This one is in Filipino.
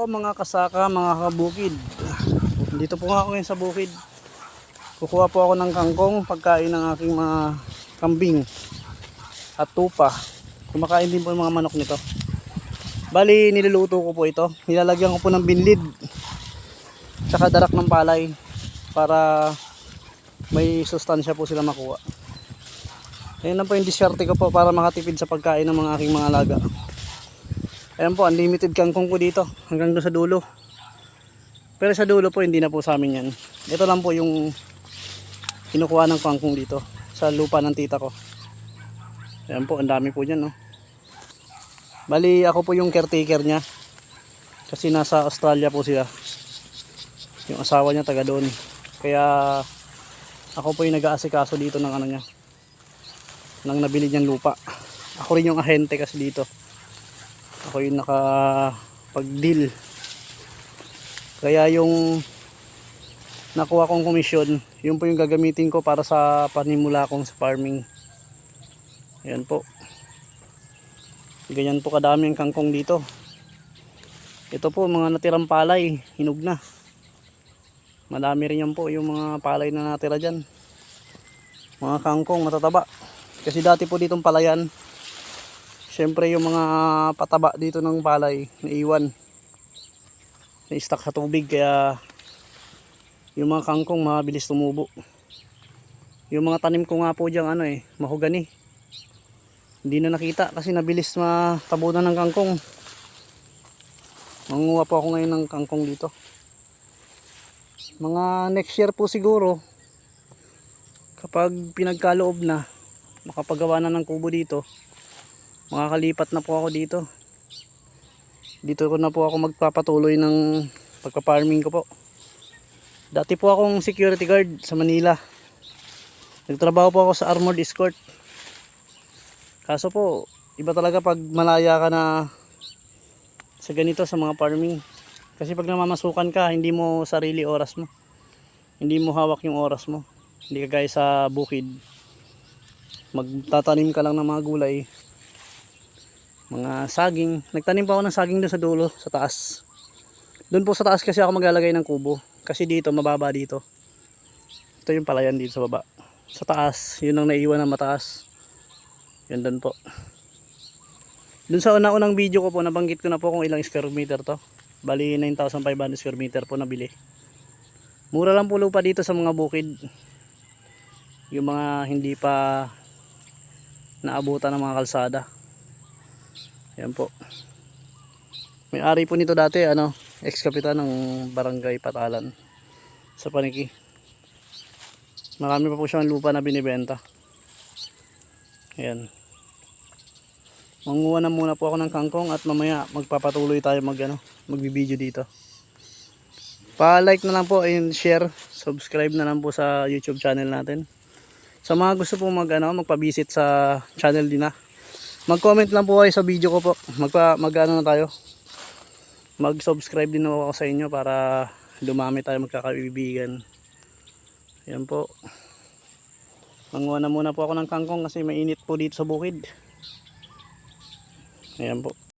po mga kasaka, mga kabukid. Dito po nga ako ngayon sa bukid. Kukuha po ako ng kangkong, pagkain ng aking mga kambing at tupa. Kumakain din po yung mga manok nito. Bali, niluluto ko po ito. Nilalagyan ko po ng binlid tsaka darak ng palay para may sustansya po sila makuha. Ayan lang po yung diskarte ko po para makatipid sa pagkain ng mga aking mga alaga. Ayan po, unlimited kangkong ko dito hanggang doon sa dulo. Pero sa dulo po hindi na po sa amin yan. Ito lang po yung kinukuha ng kangkong dito sa lupa ng tita ko. Ayan po, ang dami po dyan, no? Bali ako po yung caretaker niya kasi nasa Australia po siya. Yung asawa niya taga doon. Kaya ako po yung nag-aasikaso dito ng ano niya, nang nabili niyang lupa. Ako rin yung ahente kasi dito. Ako yung nakapag-deal. Kaya yung nakuha kong komisyon, yun po yung gagamitin ko para sa panimula kong sa farming. Ayan po. Ganyan po kadami ang kangkong dito. Ito po mga natirang palay, hinog na. Madami rin yan po yung mga palay na natira dyan. Mga kangkong matataba. Kasi dati po ditong palayan, syempre yung mga pataba dito ng palay naiwan, na-stuck sa tubig, kaya yung mga kangkong mabilis tumubo. Yung mga tanim ko nga po dyan mahogani, hindi na nakita kasi nabilis matabunan ng kangkong. Manguha po ako ngayon ng kangkong dito. Mga next year po siguro, kapag pinagkaloob na, makapagawa na ng kubo dito, makakalipat na po ako dito. Dito ko na po ako magpapatuloy ng pagpa-farming ko po. Dati po akong security guard sa Manila. Nagtrabaho po ako sa Armored Escort. Kaso po, iba talaga pag malaya ka na sa ganito, sa mga farming. Kasi pag namamasukan ka, hindi mo sarili oras mo. Hindi mo hawak yung oras mo. Hindi ka gaya sa bukid. Magtatanim ka lang ng mga gulay. Mga saging. Nagtanim pa ako ng saging doon sa dulo, sa taas. Doon po sa taas kasi ako maglalagay ng kubo. Kasi dito, mababa dito. Ito yung palayan dito sa baba. Sa taas, yun ang naiwan ng mataas. Yun doon po. Doon sa unang video ko po, nabanggit ko na po kung ilang square meter to. Bali 9,500 square meter po nabili. Mura lang po lupa dito sa mga bukid. Yung mga hindi pa naabutan ng mga kalsada. Ayan po. May-ari po nito dati, ex-kapitan ng Barangay Patalan sa Paniki. Marami pa po siyang lupa na binibenta. Ayan. Manguha na muna po ako ng kangkong at mamaya magpapatuloy tayo magbibideo dito. Pa-like na lang po and share, subscribe na lang po sa YouTube channel natin. Sa mga gusto po magpa-visit sa channel din mag-comment lang po kayo sa video ko po. Na tayo. Mag-subscribe din ako sa inyo para dumami tayo magkakaibigan. Ayan po. Manguha na muna po ako ng kangkong kasi mainit po dito sa bukid. Ayan po.